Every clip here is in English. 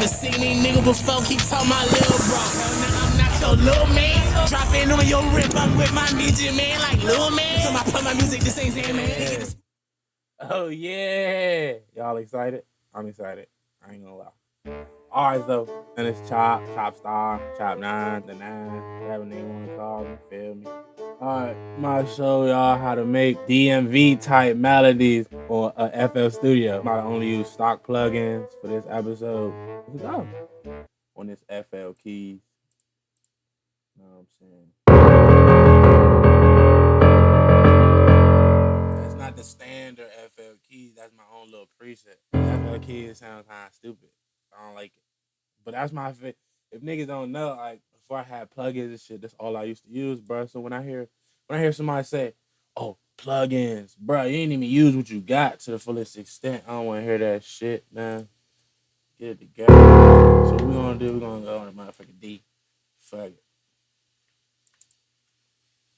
never seen me nigga before, keep talking my little bro. Hell nah, I'm not your little man. Dropping on your rip, I'm with my ninja man like little man. So I play my music, this ain't Zan man. Oh yeah. Y'all excited? I'm excited. I ain't gonna lie. Alright though. And it's Chopstar, Chop 9, the 9, whatever name you wanna call me, feel me? Alright, I'm gonna show y'all how to make DMV type melodies on a FL Studio. I'm about to only use stock plugins for this episode. Let's go. On this FL keys. You know what I'm saying? That's not the standard FL keys. That's my own little preset. FL keys sound kind of stupid. I don't like it. But that's my favorite. If niggas don't know, like before I had plugins and shit, that's all I used to use, bro. So when I hear somebody say, "Oh, plugins, bro, you ain't even use what you got to the fullest extent," I don't want to hear that shit, man. Get it together. So what we gonna do? We're gonna go on a motherfucking D. Fuck it.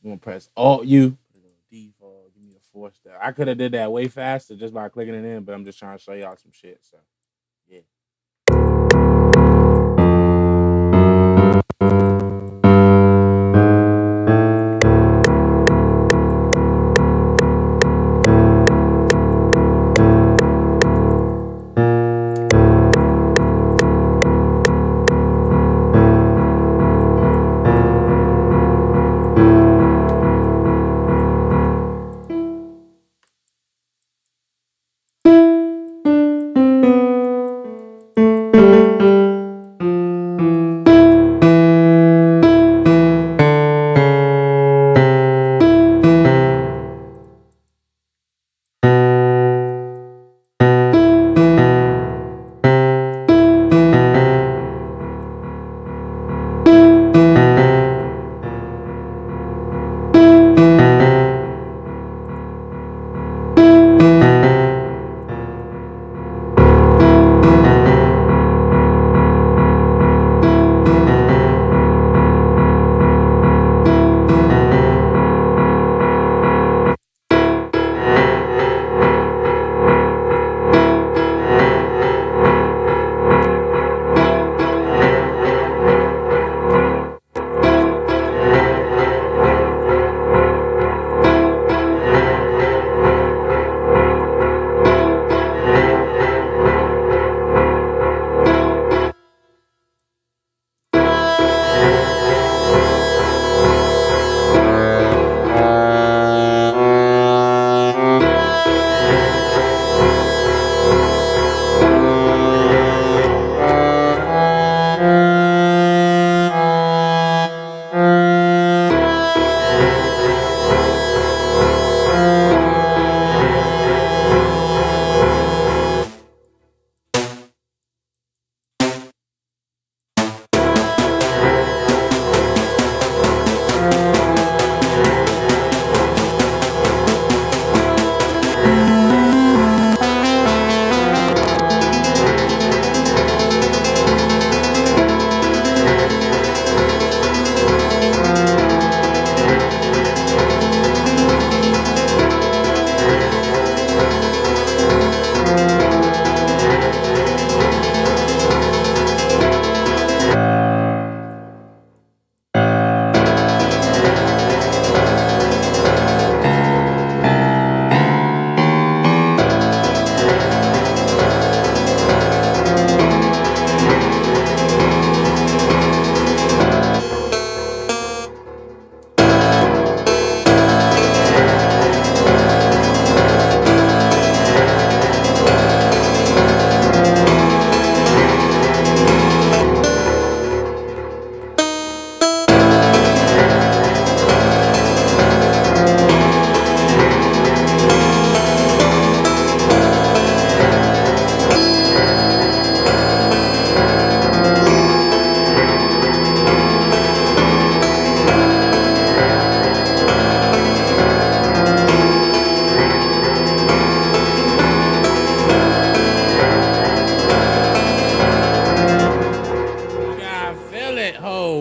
We're gonna press Alt U. Put it on default. Give me a 4-step. I could have did that way faster just by clicking it in, but I'm just trying to show y'all some shit. So yeah.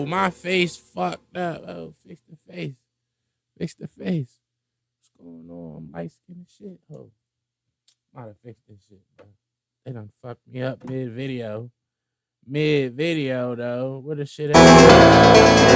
My face fucked up. Oh, fix the face. Fix the face. What's going on? I'm light skinned shit. Oh, I'm about to fix this shit, bro. They done fucked me up mid video. mid video though. Where the shit at?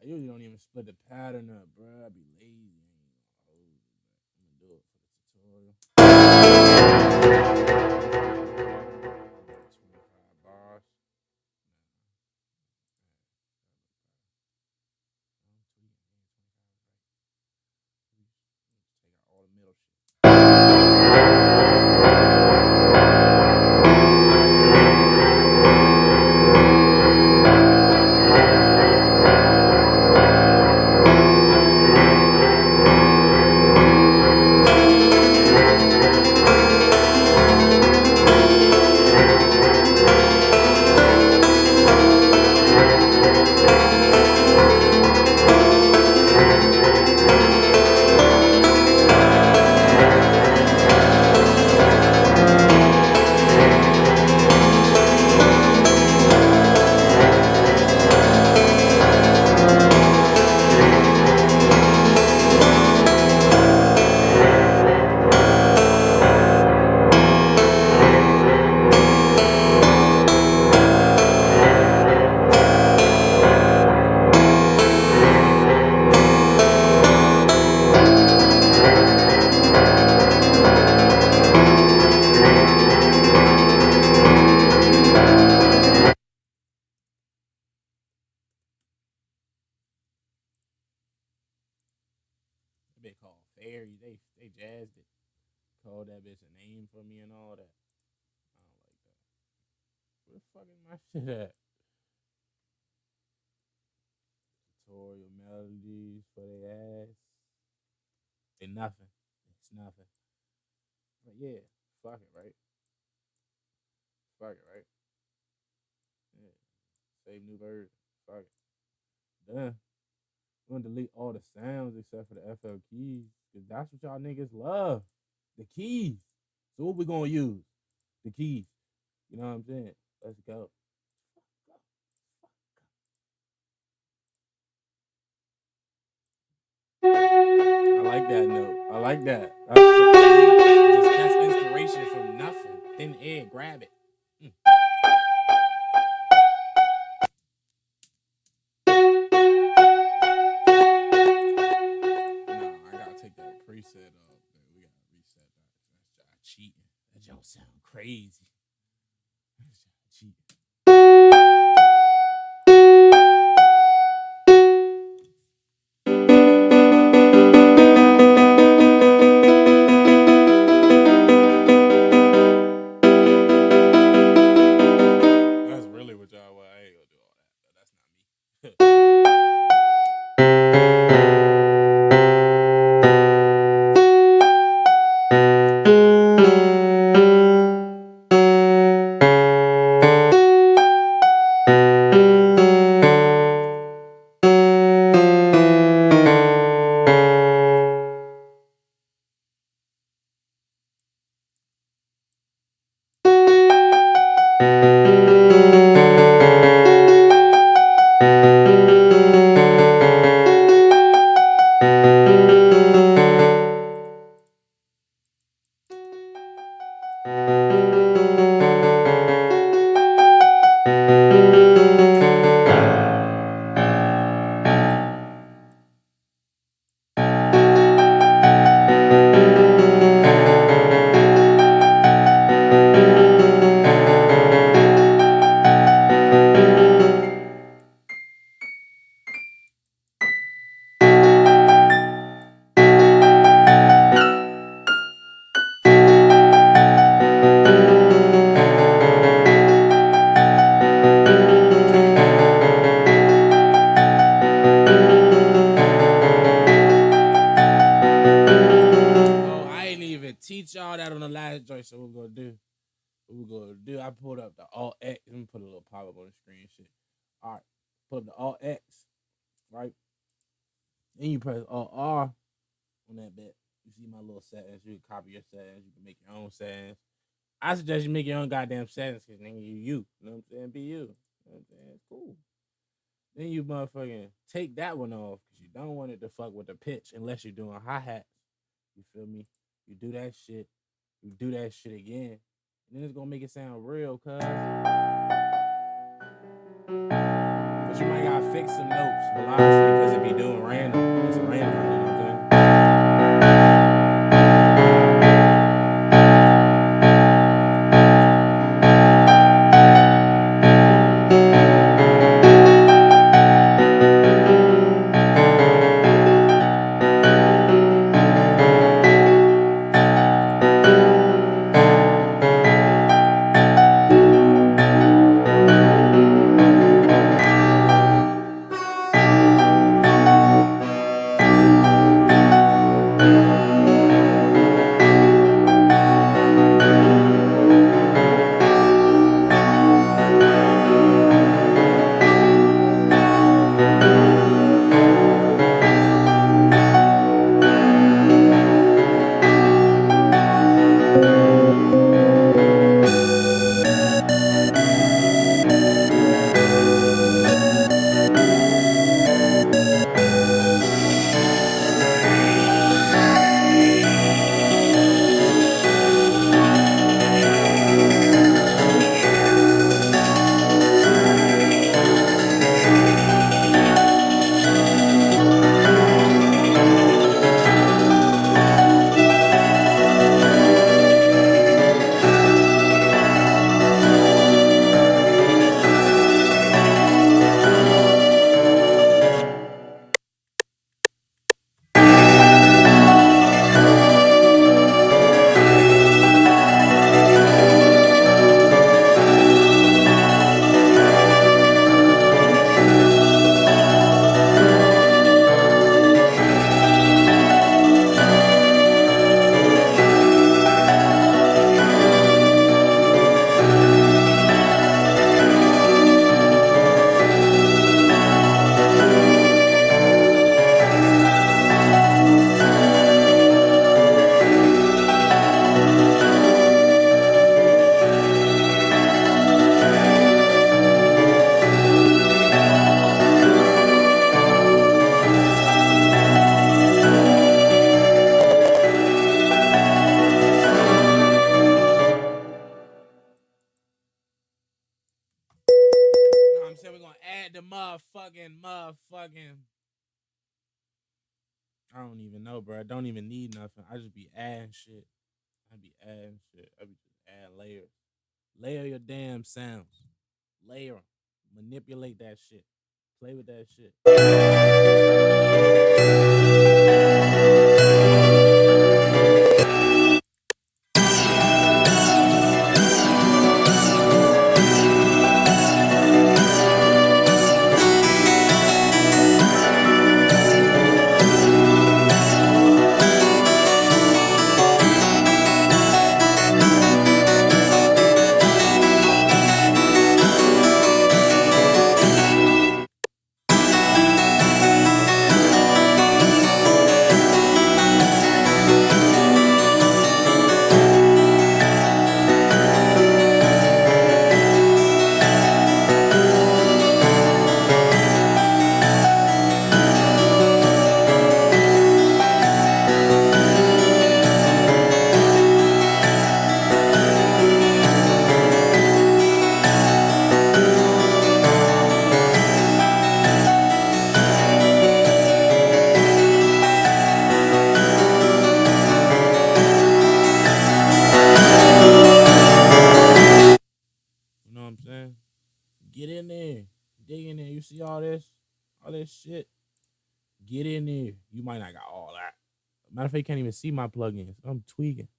I usually don't even split the pattern up, bro. I be lazy. I'm gonna do it for the tutorial. 25 bars. Take out all the middle shit. Bit called Fairy. They jazzed it. Called that bitch a name for me and all that. I don't like that. Where the fuck is my shit at? Tutorial melodies for their ass. It's nothing. It's nothing. But yeah, fuck it, right? Fuck it, right? Yeah. Save new version. Fuck it. Done. We're gonna delete all the sounds except for the FL keys. Cause that's what y'all niggas love. The keys. So what we gonna use? The keys. You know what I'm saying? Let's go. I like that note. I like that. Just catch inspiration from nothing. Thin air, grab it. Preset up. We gotta reset that. That's cheating. That don't sound crazy. That's cheating. That's really what y'all want. I ain't gonna do all that. That's not me. What we gonna do? I pulled up the Alt X. Let me put a little pop up on the screen. Shit. All right. Put up the Alt X. Right. Then you press Alt R on that bit. You see my little settings. You can copy your settings. You can make your own settings. I suggest you make your own goddamn settings because nigga, you. You know what I'm saying? Be you. You know what I'm saying? It's cool. Then you motherfucking take that one off because you don't want it to fuck with the pitch unless you're doing hi-hats. You feel me? You do that shit. You do that shit again. And then it's gonna make it sound real, cuz. But you might gotta fix some notes, velocity, because it be doing random. It's random, you know what I'm saying? We're gonna add the motherfucking. I don't even know, bro. I don't even need nothing. I just be adding shit. I be just add layers. Layer your damn sounds. Layer them. Manipulate that shit. Play with that shit. Get in there. Dig in there. You see all this shit? Get in there. You might not got all that. Matter of fact, you can't even see my plugins. I'm tweaking.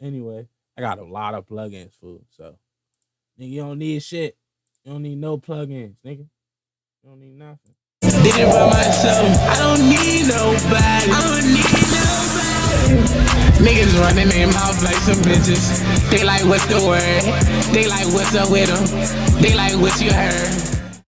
Anyway, I got a lot of plugins, fool. So, nigga, you don't need shit. You don't need no plugins, nigga. You don't need nothing. Did it by myself. I don't need nobody. I don't need nobody. Niggas running their mouth like some bitches. They like, what's the word? They like, what's up with them? They like, what you heard?